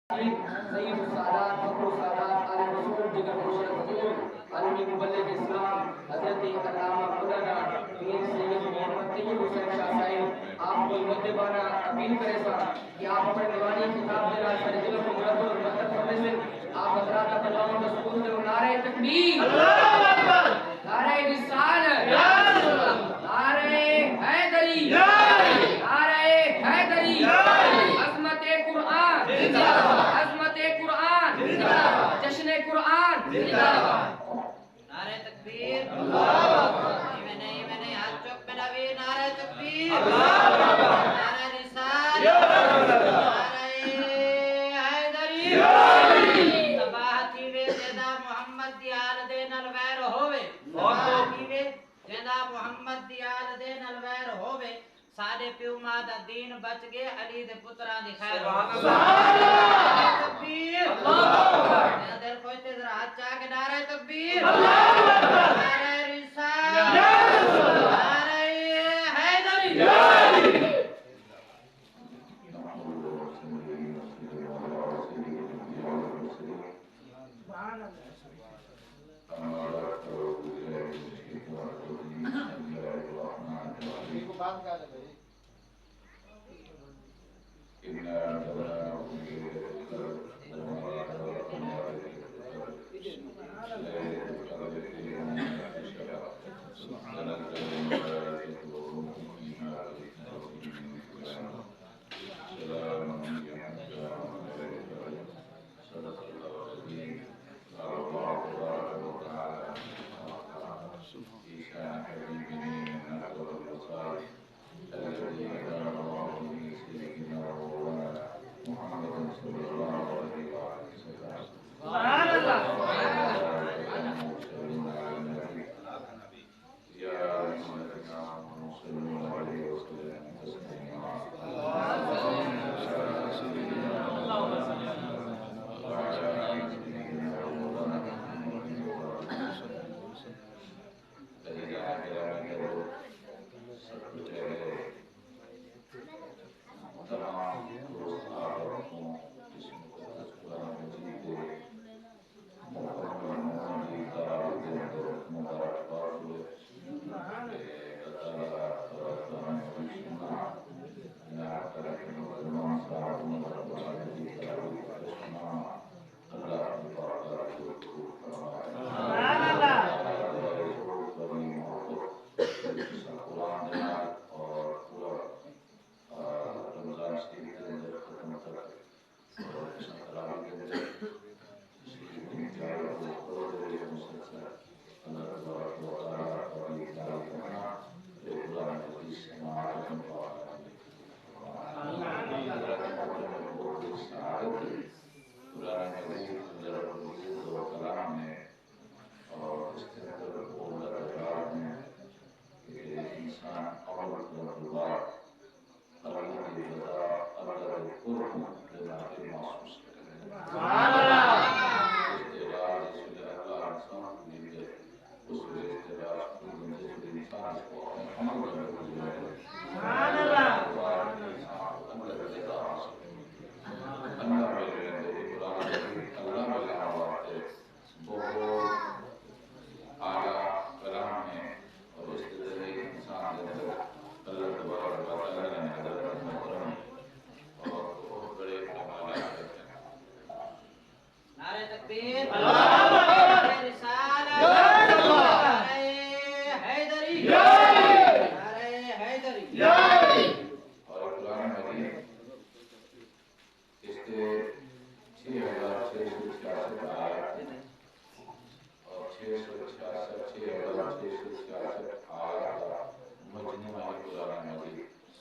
سید السادات فخر السادات آل رسول دیگر مرشد حضور عالمی مبلغ اسلام حضرت علامہ مولانا پیر سید محمد طیب حسین شاہ صاحب آپ کو مدبانہ اپیل کرے سا کہ آپ اپنے دیوانی کتاب دے رہا سارے دلوں کو مرد اور مرتب کرنے سے آپ حضرات اللہ و سکون دے نعرہ تکبیر اللہ اکبر نعرہ رسالت نعرہ حیدری نعرہ حیدری عظمت قرآن عظمت قرآن جشن قرآن نعرہ تکبیر اللہ اکبر میں نہیں ہاتھ چوک میں نبی نعرہ تکبیر اللہ اکبر نعرہ رسالت نعرہ حیدری تباہتی وے جدا محمد دی آل دے نال ویر ہووے تباہتی وے جدا محمد دی آل دے نال ویر ہووے سارے پیو ماں دا دین بچ گئے علی دے پتران دی خیر سبحان اللہ تکبیر اللہ اکبر میرا دل کوئی تے ذرا ہاتھ چاہ کے نعرہ تکبیر اللہ اکبر نعرہ رسالت نعرہ حیدری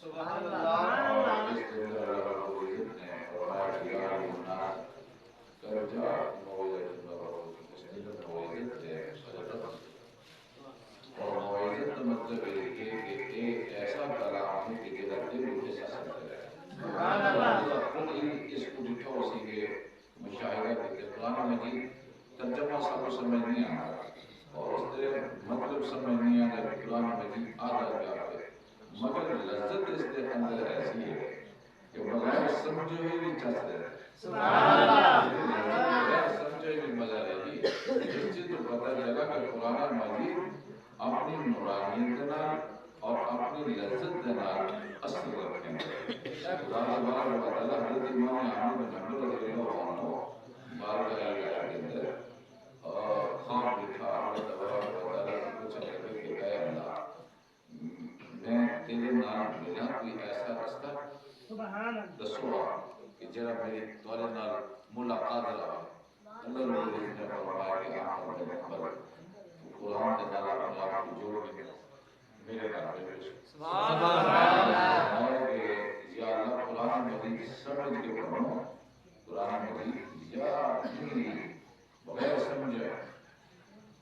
سبحان اللہ بات کیا ہے بھائی ترجمہ سب کو سمجھ نہیں آتا اور اس سے مطلب سمجھ نہیں آتا کہ قرآن مجید آدھا کیا ہے، مگر لذت اس کے اندر ایسی ہے کہ بغیر سمجھے ہوئے بھی چلتے ہیں. میری تمہارے نال ملاقات رہا اللہ رب العزت نے فرمایا کہ آپ پر قرآن کے نال اپنے آپ کو جوڑ کے میرے نال پیش سبحان اللہ کہ یا اللہ قرآن مجید سمجھ کے پڑھو قرآن مجید یا بغیر سمجھے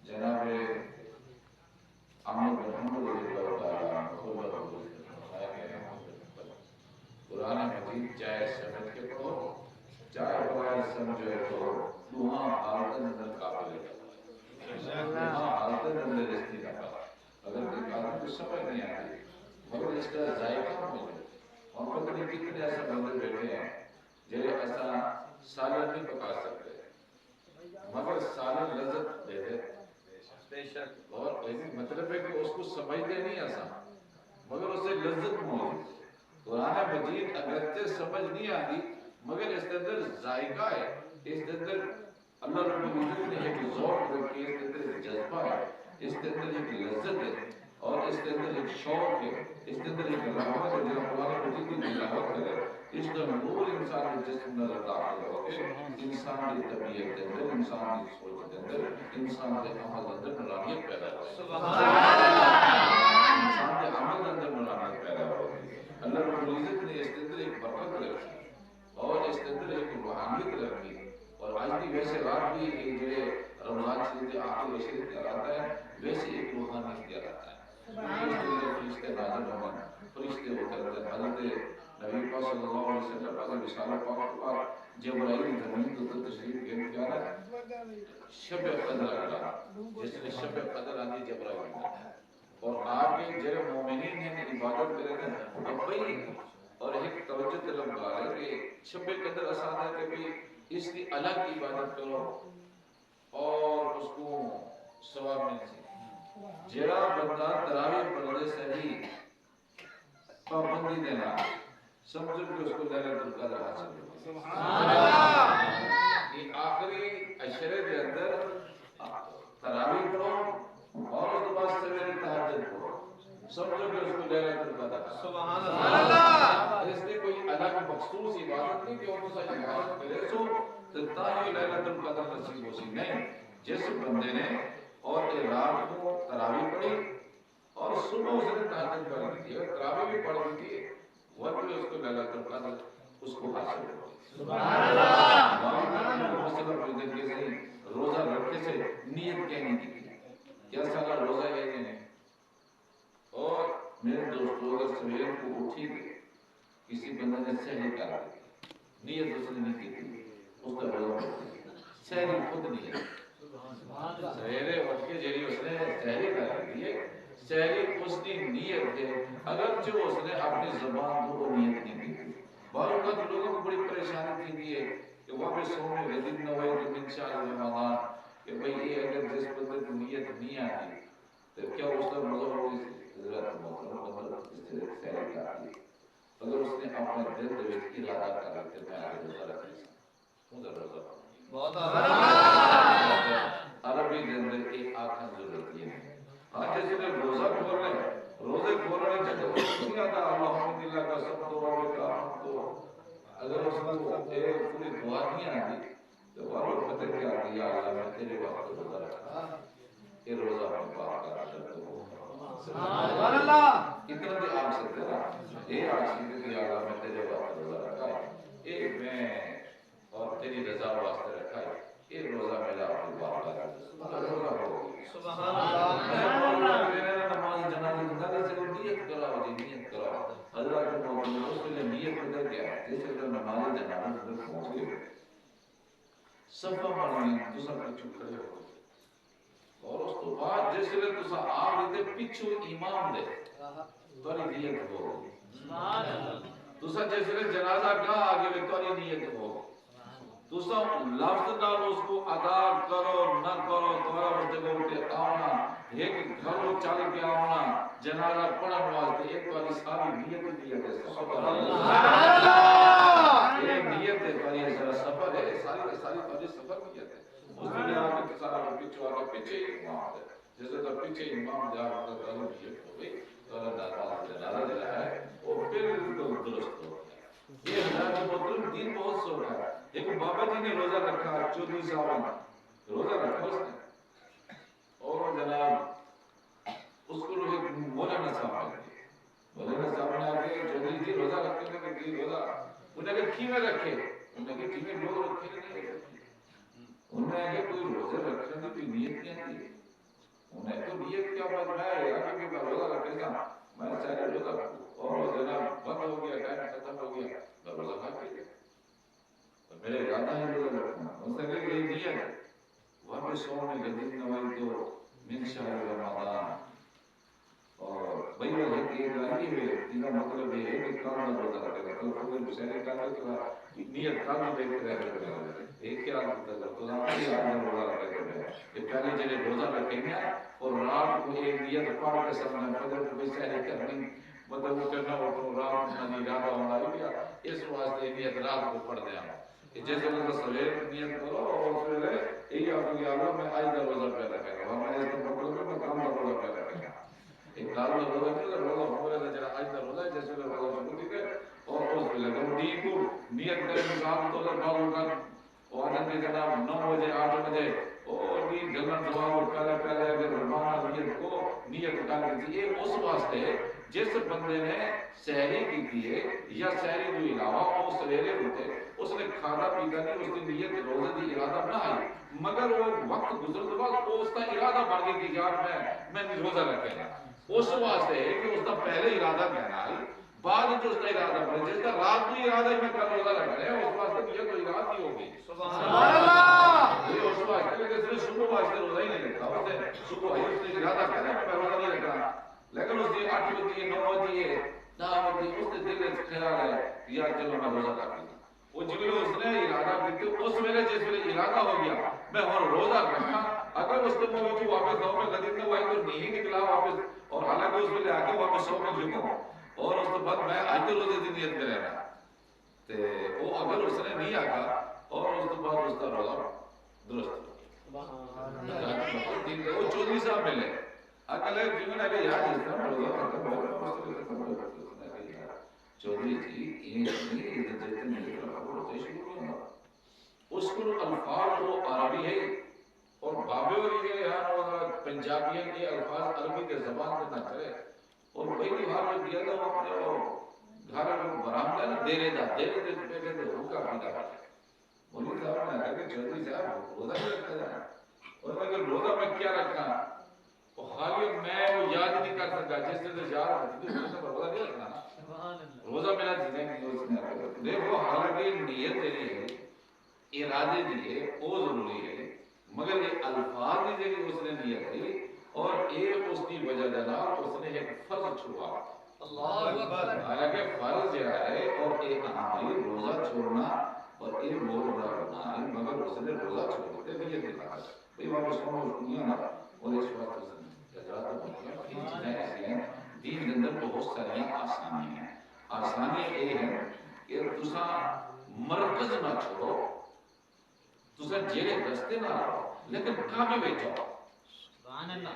جناب احمد محمد رضی اللہ تعالیٰ قرآن مجید چاہے سمجھ کے پڑھو چاہے بغیر سمجھے تو وہاں حالت نظر قابل ہے وہاں حالت نظر رستی نہ اگر کوئی آدمی کو سمجھ نہیں آتی مگر اس کا ذائقہ مجھے ہم پتہ نہیں کتنے ایسا بندے بیٹھے ہیں جنہیں ایسا سالن نہیں پکا سکتے مگر سالن لذت دے دے اور مطلب ہے کہ اس کو سمجھتے نہیں آسان مگر اسے لذت موجود قرآن مجید اگرچہ سمجھ نہیں آتی مگر اس کے اندر ذائقہ ہے اس کے اندر اللہ رب العزت نے ایک ذوق رکھی اس کے اندر ایک جذبہ ہے اس کے اندر ایک لذت ہے اور اس کے اندر ایک شوق ہے اس کے اندر ایک رحمت ہے جو قرآن مجید کی تلاوت کرے اس کا نور انسان کے جسم میں داخل ہو کے انسان کی طبیعت کے اندر انسان کی سوچ کے اندر انسان کے عمل اندر نورانیت پیدا ہو انسان کے عمل اندر نورانیت پیدا ہو اللہ رب العزت نے اس کے اندر ایک برکت رکھی اور اس کے اندر ایک روحانیت رکھی اور آج بھی ویسے رات بھی ایک جو رمضان شریف کے آخر شریف کا آتا ہے ویسے ایک روحانیت کیا جاتا ہے اس کے اندر فرشتے نازل ہوں فرشتے اترتے ہیں حضرت نبی پاک صلی اللہ علیہ وسلم اگر رسالہ پاک پر جبرائیل زمین تو تشریف گئے کیا نا شب قدر اللہ جس نے شب قدر آنی جبرائیل اور آپ کے جرے مومنین ہیں عبادت کریں گے اب بھئی اور ایک توجہ طلب کار ہے کہ شب قدر آسان ہے کہ بھئی اس کی الگ عبادت کرو اور اس کو ثواب مل سکے جرا بندہ تراویح پڑھنے سے ہی پابندی دینا سمجھو کہ اس کو لیلۃ القدر حاصل ہو سبحان اللہ یہ آخری عشرے کے اندر تراویح پڑھو اور اس کے بعد سویرے تہجد پڑھو سمجھو کہ اس کو لیلۃ القدر سبحان اللہ اس میں کوئی الگ مخصوص عبادت نہیں کہ وہ ساری عبادت کرے سو تا یہ لیلۃ القدر نصیب ہو سی نہیں جس بندے نے اور رات کو تراویح پڑھی اور صبح اس نے تہجد پڑھ لی اگر تراویح بھی پڑھ لی تھی وقت میں اس کو لیلۃ القدر اس کو حاصل ہو سبحان اللہ مثلا کوئی طریقے سے روزہ رکھنے سے نیت کہنے کی کیا سارا روزہ ہے کہ نہیں اور میرے دوستوں اگر سویر کو اٹھی کسی بندے نے سحری کر دی نیت اس نے نہیں کی تھی اس کا روزہ سحری خود نہیں ہے سویرے اٹھ کے جڑی اس نے سحری کر دی ہے سحری اس کی نیت ہے اگرچہ اس نے اپنی زبان کو نیت نہیں کی بعض اوقات لوگوں کو بڑی پریشانی تھی ہے کہ وہاں پہ سونے لذیذ نہ ہوئے تو من شاء رمضان کہ بھئی یہ اگر جس بندے کی نیت نہیں آتی تو کیا اس کا روزہ ہوگی حضرت مطلب اس سے سحری کر دی اگر اس نے اپنے دل دوست کی ارادہ کر رکھتے میں آگے روزہ رکھیں خود روزہ بہت عربی کے اندر ایک آخر ضرورت یہ ہے ہاں جیسے کہ روزہ کھول رہے ہیں روزے کھول رہے ہیں جب نہیں آتا اللہم اللہ کا سب تو تو اگر اس کو ایک پوری دعا نہیں آتی تو وہ پتہ کیا آتی یا اللہ میں تیرے وقت روزہ رکھا یہ روزہ میں پاک کر رہا ہوں سبحان اللہ اتنا بھی آپ سکتے نا یہ آپ سکتے کہ یا اللہ میں تیرے وقت روزہ رکھا ہے ایک میں اور تیری رضا واسطے رکھا ہے یہ روزہ میرا اپنے پاک کر رہا ہے سبحان اللہ میرا نماز جنازہ زندہ سے نیت کراؤ جی نیت کراؤ حضرت موجود اس کے لیے نیت بدل گیا جیسے کہ نماز جنازہ اندر پہنچ گئے صفہ پڑھنی تو سب چپ کھڑے ہو اور اس تو بعد جیسے کہ تو آپ لیتے پیچھو امام دے توری نیت ہو سبحان اللہ تو جیسے کہ جنازہ کہاں آگے میں توری نیت ہو تو سب لفظ نال اس کو ادا کرو نہ کرو تمہارا واسطے کو اٹھے آنا ایک گھروں چل کے آنا جنازہ پڑھن واسطے ایک والی ساری نیت ہے سبحان اللہ یہ نیت ہے پر یہ سفر ہے ساری والی سفر نیت ہے اس میں آپ کے سارا پیچھے آگے پیچھے امام ہے جیسے کہ پیچھے امام جا کر نیت ہو گئی تو اللہ تعالی جنازہ جو ہے وہ بالکل درست ہو گیا یہ ہزار کے محترم دین بہت سوکھا ہے. ایک بابا جی نے روزہ رکھا 24 سال روزہ رکھا اس نے, اور جناب اس کو ایک مولانا صاحب ہے, مولانا صاحب نے آگے چودھری جی روزہ رکھتے ہیں کہ روزہ, انہیں کہ کی میں رکھے, انہیں کہ کی میں لوگ رکھے نہیں رکھے, انہیں کہ کوئی روزہ رکھنے کی نیت نہیں آتی, انہیں تو نیت کیا بات ہے آگے بھی روزہ رکھے گا, میں چاہے روزہ رکھوں اور جناب بند ہو گیا ٹائم ختم ہو گیا میں روزہ کھا کے گیا, میرے ارادہ ہے روزہ رکھنا, اس نے کہا یہ نیت ہے وہاں پہ سو میں گدی نوائی تو من شہر رمضان, اور بھئی وہ ہے کہ گالی ہوئے تینا مطلب یہ ہے کہ کام نہ روزہ رکھے گا, کل خود بسیرے کا لکھا نیت کام نہ دیکھ رہے گا, ایک کیا آتا ہے تو آپ کی آدھا روزہ رکھے گا, یہ پہلے جنہیں روزہ رکھیں گے اور رات کو ایک نیت پڑھ کے سامنے فجر کو بسیرے کرنی, مطلب وہ کرنا وہ رات کو نہ ارادہ ہونا لیا, اس واسطے نیت رات کو پڑھ دیا, جیسے وہ سویر نیت کرو اور سویرے یہی آپ کو یاد ہو میں آج کا روزہ پہ رکھے گا, ہمارے اس کا مطلب ہے میں کام کا روزہ پہ رکھے گا, ایک کال کا روزہ نہیں روزہ ہمارے کا جرا آج کا روزہ ہے جیسے روزہ شروع کی گئے اور اس پہ لگا دین کو نیت کرے مثال تو اگر بعض اوقات وہ آدم کے جناب 9 بجے 8 بجے اور دین جنرل دعا اور پہلے اگر روزانہ نیت کو نیت کر دیتی ہے, اس واسطے جس بندے نے سحری کی تھی ہے یا سحری جو علاوہ وہ سویرے ہوتے اس نے کھانا پیتا نہیں, اس کی نیت روزے کی ارادہ نہ آئی, مگر وہ وقت گزر کے بعد اس کا ارادہ بڑھ گیا کہ یار میں روزہ رکھے گا, اس واسطے ہے کہ اس کا پہلے ارادہ کہنا ہے بعد جو اس کا ارادہ بڑھے, جس کا رات کو ارادہ ہے میں کل روزہ رکھ رہے ہیں اس واسطے نیت تو ارادہ ہی ہوگی. سبحان اللہ. یہ اس واسطے کہ صرف صبح واسطے روزہ ہی نہیں رکھا, اس نے صبح ہی اس نے ارادہ کہا کہ میں روزہ نہیں رکھ رہا, لیکن اس نے 8 بجے 9 بجے 10 بجے اس نے دل میں خیال ہے یا چلو میں روزہ رکھ لوں, وہ جب اس نے ارادہ کیا اس ویلے جس ویلے ارادہ ہو گیا میں اور روزہ رکھنا, اگر اس کے موجود واپس آؤ میں قدیم نہ ہوا تو نہیں نکلا واپس, اور حالانکہ اس ویلے آ کے واپس سو میں جھکوں اور اس کے بعد میں آج تو روزے کی نیت کرے رہا تے وہ اگر اس نے نہیں آگا اور اس کے بعد اس کا روزہ درست وہ 24 صاحب ملے اگلے جیون اگر یاد ہے روزہ ختم ہو رہا چودھری جی یہ نہیں دیتے نہیں روزے شروع ہونا, اس کو الفاظ تو عربی ہے اور بابے اور یہ یہاں پنجابیوں کے الفاظ عربی کے زبان سے نہ کرے, اور وہی تیوہار جو دیا تھا وہ اپنے گھر برآمدہ نا دیرے دا پہلے تو بھوکا پیدا ہے, مولوی صاحب نے کہا کہ چودھری صاحب روزہ نہیں رکھا جانا, اور میں کہ روزہ میں کیا رکھا, وہ خالی میں وہ یاد نہیں کر سکا جس نے تو یاد رکھتی ہے روزہ نہیں رکھنا, روزہ میرا جینے کی دوست نے دیکھو حالانکہ نیت دینی ہے ارادے دیئے وہ ضروری ہے, مگر یہ الفاظ دی جگہ اس نے نیت دی اور ایک اس کی وجہ جناب اس نے ایک فرض چھوڑا, اللہ اکبر, حالانکہ فرض جو ہے اور ایک ہماری روزہ چھوڑنا اور ایک روزہ رکھنا ہے, مگر اس نے روزہ چھوڑ دیا نیت دکھا بھئی واپس سنو دنیا نا, اور اس وقت اس نے حضرات چیزیں ایسی ہیں دین کے اندر بہت ساری آسانی ہیں, آسانی یہ ہے کہ تسا مرکز نہ چھوڑو, تسا جیرے رستے نہ رہو لیکن کعبے میں جاؤ,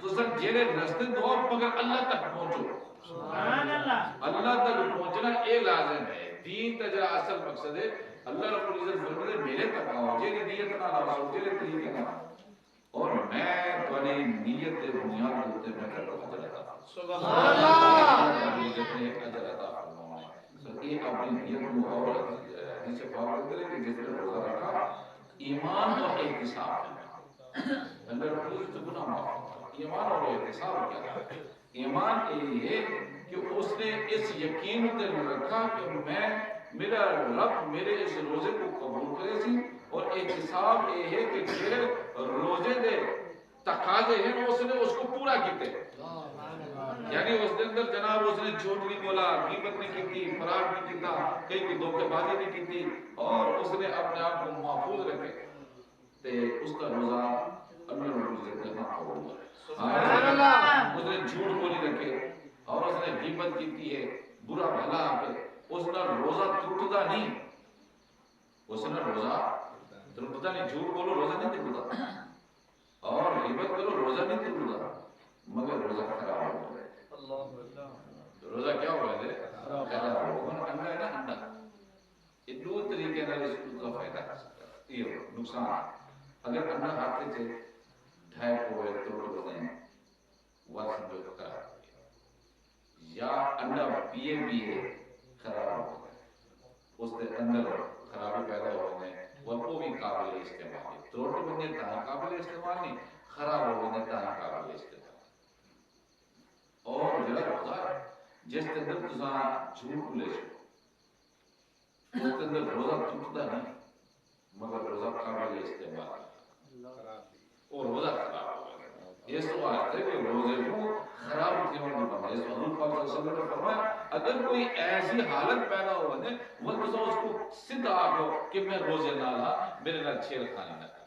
تسا جیرے رستے دو مگر اللہ تک پہنچو, اللہ تک پہنچنا اے لازم ہے, دین تا جرا اصل مقصد ہے اللہ رب العزت فرمائے میرے تک آؤ, جیری نیت نہ رہو جیرے طریقے نہ, اور میں تمہاری نیت کے بنیاد ہوتے میں کرتا ہوں اجر عطا, سبحان اللہ, ایک اجر عطا فرمائے, یہ اپنی نیت کو اور حدیث پاک کرے کہ جس نے روزہ رکھا ایمان اور احتساب ہے, اللہ رب العزت گناہ معاف, ایمان اور احتساب کیا ہے, ایمان یہ ہے کہ اس نے اس یقین تے رکھا کہ میں میرا رب میرے اس روزے کو قبول کرے سی, اور احتساب یہ ہے کہ میرے روزے دے تقاضے ہیں اس نے اس کو پورا کیتے, یعنی اس کے اندر جناب اس نے جھوٹ نہیں بولا, غیبت نہیں کی, فراڈ نہیں کیتا, کہیں کی دھوکے بازی نہیں کی, اور اس نے اپنے آپ کو محفوظ رکھے تے اس کا روزہ اللہ رب العزت کے ہاں قبول ہے, سبحان اللہ, اس نے جھوٹ بولی رکھے اور اس نے غیبت کی ہے برا بھلا کے اس کا روزہ ٹوٹتا نہیں, اس نے روزہ ٹوٹتا نہیں, جھوٹ بولو روزہ نہیں ٹوٹتا اور غیبت کرو روزہ نہیں ٹوٹتا, مگر روزہ خراب ہو گیا, روزہ کیا ہوا ہے خراب ہو گیا, انڈا ہے نا انڈا, یہ دو طریقے نال اس کا فائدہ کر سکتا ہے یہ نقصان اگر انڈا ہاتھ سے ڈھائی ہوئے تو بتائیں وقت سمجھو خراب ہو گیا یا انڈا پیے خراب ہو گیا اس کے اندر خرابی پیدا ہو گئے وہ بھی قابل استعمال ہے تروٹ بننے تاں قابل استعمال نہیں خراب ہو گئے تاں قابل استعمال اور جڑا روزہ جس کے اندر تساں جھوٹ بولے اس کے اندر روزہ ٹوٹتا نہیں مگر روزہ قابل استعمال اور روزہ خراب ہو گیا اس واسطے کہ روزے کو خراب کیوں نہیں کرنا اس حضور پاک صلی اللہ علیہ وسلم نے فرمایا اگر کوئی ایسی حالت پیدا ہو جائے وہ تو اس کو سیدھا آگو کہ میں روزے نہ لا میرے نال چھیڑ خانی نہ کر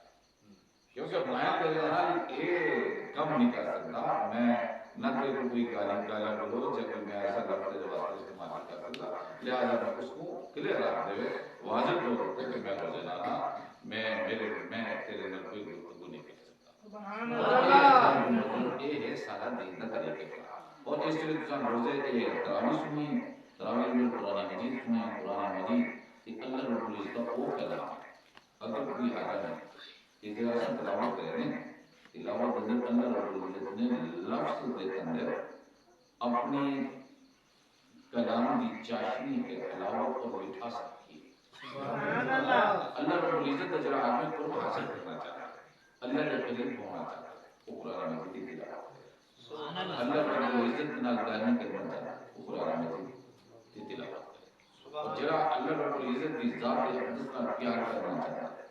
کیونکہ میں تیرے نال یہ کم نہیں کر سکتا میں نہ تیرے کوئی گالی بولو جب میں ایسا لفظ جواب استعمال کر سکتا لہذا میں اس کو کلیئر رکھ دے واضح طور پر کہ میں روزے نہ لا میں تیرے نال کوئی گفتگو نہیں کر سبحان اللہ یہ ہے سارا دین کا طریقہ اور اس لیے تساں روزے یہ تراویح سنی تراویح میں قرآن مجید سنیں قرآن مجید یہ اللہ رب العزت کا وہ کلام ہے اگر کوئی حاجت نہیں یہ جو ہم تلاوت کر رہے ہیں تلاوت اندر اللہ رب العزت نے لفظ کے اندر اپنی کلام کی چاشنی کے تلاوت اور مٹھاس رکھی سبحان اللہ اللہ رب العزت کا جرا آدمی قرب حاصل کرنا چاہتا ہے اللہ کے قریب ہونا چاہتا ہے وہ قرآن مجید کی تلاوت اللہ رب العزت نال گانے کرنا چاہتا ہے وہ قرآن مجید کی تلاوت کرے اور جڑا اللہ رب العزت کی ذات اقدس کا پیار کرنا چاہتا ہے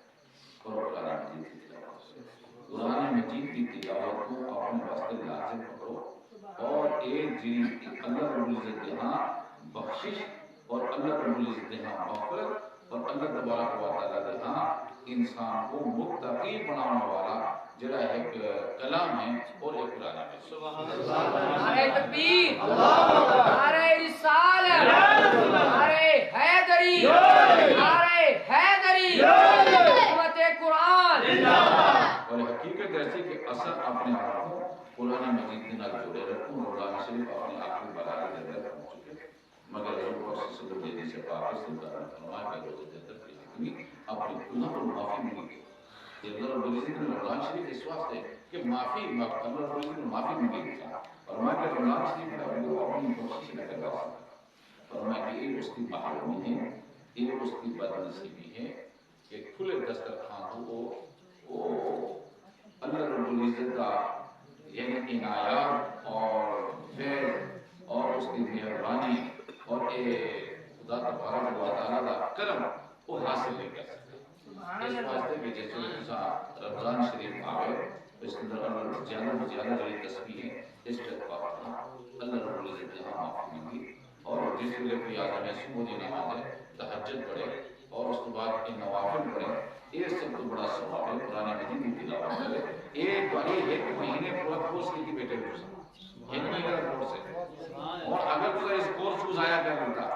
اور قرآن مجید کی تلاوت قرآن مجید کی تلاوت کو اپنے واسطے لازم پکڑو اور ایک جی اللہ رب العزت کے ہاں بخشش اور اللہ رب العزت کے ہاں مغفرت اور اللہ تبارک و تعالی کے ہاں انسان کو متقی بنانے والا جڑا ایک کلام ہے اور ایک قرآن ہے سبحان اللہ نعرہ تکبیر نعرہ رسالت نعرہ حیدری نعرہ حیدری امت قرآن اور حقیقت ایسی کہ اثر اپنے آپ کو قرآن مجید کے نال جوڑے رکھوں روزانہ شریف اپنے آپ کو بلا کے اندر پہنچ چکے مگر حضور پاک صلی اللہ علیہ وسلم سے پاک سلطان فرمایا کہ روزے کے اندر کوئی اپنی گناہ کو معافی مانگے کہ اللہ رب العزت نے رمضان شریف اس واسطے کہ معافی اللہ رب العزت نے معافی مانگی فرمایا کہ رمضان شریف میں اپنی کوشش نہ کر رہا فرمایا کہ یہ اس کی محرومی ہے یہ اس کی بدنصیبی ہے کہ کھلے دسترخوان کو اللہ رب العزت کا یعنی عنایات اور فیض اور اس کی مہربانی اور خدا تبارک و تعالیٰ کا کرم وہ حاصل نہیں کر سکتے اس واسطے کہ جیسے رمضان شریف آئے اس کے اندر اللہ زیادہ جڑی تسبیح ہے اس پہ پاپا اللہ رب العزت نے معافی مانگی اور جس لیے کوئی آدمی صبح کی نماز ہے تہجد پڑھے اور اس کے بعد ان نوافل پڑھے یہ سب تو بڑا ثواب ہے قرآن مجید کی تلاوت کرے ایک بڑی ایک مہینے پورا کورس کی بیٹے کو ایک مہینے کا کورس ہے اور اگر تو اس کورس کو ضائع کر دیتا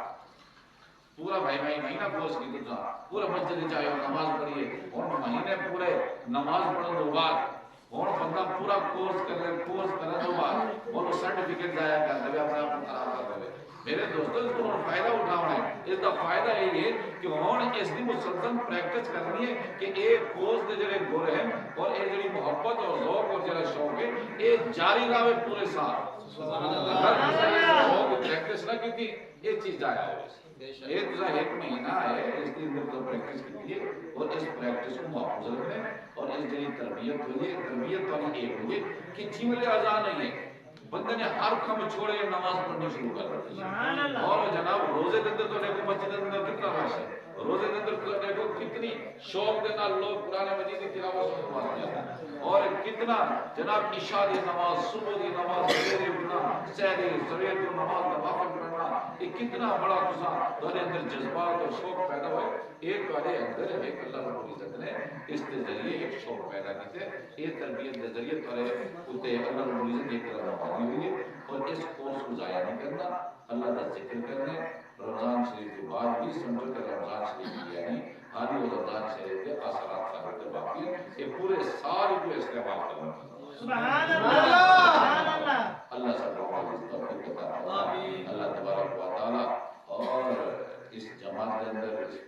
پورا بھائی مہینہ کورس کی تو پورا مسجد جائے نماز پڑھیے اور مہینے پورے نماز پڑھنے کے بعد اور بندہ پورا کورس کرنے کے بعد اور سرٹیفکیٹ ضائع کر دے اپنے آپ کو خراب کر دے میرے دوستوں اس کو فائدہ اٹھانا ہے اس کا فائدہ یہ ہے کہ ہون اس کی مسلسل پریکٹس کرنی ہے کہ ایک کورس دے جڑے گور ہیں اور یہ جڑی محبت اور ذوق اور جڑا شوق ہے یہ جاری رہے پورے سال سبحان اللہ اگر شوق پریکٹس نہ کی یہ چیز ضائع ہو یہ تو ایک مہینہ ہے اس کے اندر تو پریکٹس کی ہے اور اس پریکٹس کو محفوظ رکھیں اور اس جڑی تربیت ہوئی ہے تربیت والی ایک ہوئی ہے کہ جملے اذان نہیں ہے بندے نے ہر کام چھوڑے نماز پڑھنی شروع کر دی اور جناب روزے کے اندر تو دیکھو مسجد کے اندر کتنا رش ہے روزے کے اندر دیکھو کتنی شوق کے نال لوگ قرآن مجید کی تلاوت سننے واسطے آتے ہیں اور کتنا جناب عشاء کی نماز صبح کی نماز سویرے اٹھنا سحری سویر کی نماز نوافل پڑھنا یہ کتنا بڑا تمہارے اندر جذبات اور شوق پیدا ہوئے ایک والے اندر ایک اللہ رب العزت نے اس کے ذریعے ایک شوق پیدا کیتے یہ تربیت کے ذریعے تارے ہوتے اللہ رب العزت ایک طرح ہوئی ہے اور اس کورس کو ضائع نہیں کرنا اللہ کا ذکر کرنے رمضان شریف کے بعد بھی سمجھو کہ رمضان شریف کی یعنی حالی و رمضان شریف کے اثرات ثابت کر باقی یہ پورے سال کو استعمال کرنا سبحان اللہ اللہ سب کو توفیق عطا فرمائے اللہ تبارک و تعالی اور اس جماعت کے اندر اس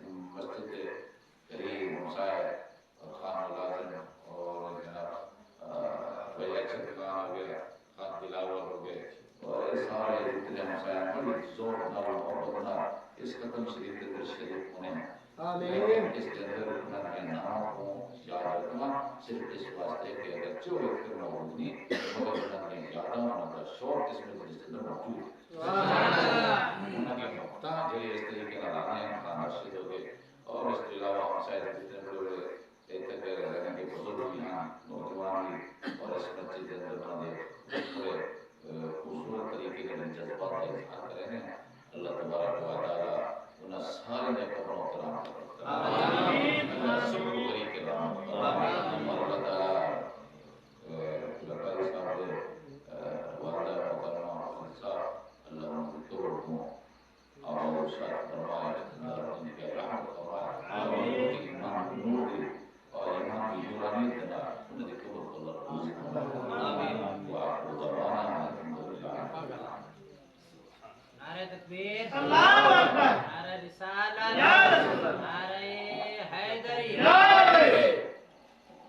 میں بڑی زور نال محبت نال اس ختم شریف کے اندر شریف ہونے ہیں آمین اس کے اندر انہوں نے نام کو یاد رکھنا صرف اس واسطے کہ اگر جو ایک پھر موجود نہیں مگر انہوں نے یاداں انہوں کا شوق اس میں جس کے اندر موجود ہے انہوں نے مقتہ جو اس طریقے کا لانے ہیں خانہ شد ہو گئے اور اس کے علاوہ ہم شاید کتنے بڑے بڑے اعتقاد رہنے کے بزرگ بھی ہیں نوجوان بھی اور اس مسجد کے اندر انہوں نے بڑے خوبصورت طریقے کے جذبات کا اظہار کریں ہیں اللہ تبارک و تعالی انہیں سارے نے قبروں کرام کرتا اللہ سب کو بری کے رحمت کرتا اور اللہ تعالی لقائی صاحب دے والدہ محترمہ خالصہ اللہ ان کو توڑ دوں اور شاید فرمائے اللہ ان کے رحمت فرمائے اور ان کی ایمان نور دے اور ایمان کی نورانیت دینا انہیں دی قبر کو اللہ روز آمین وآخر دعوانا الحمدللہ نعرہ تکبیر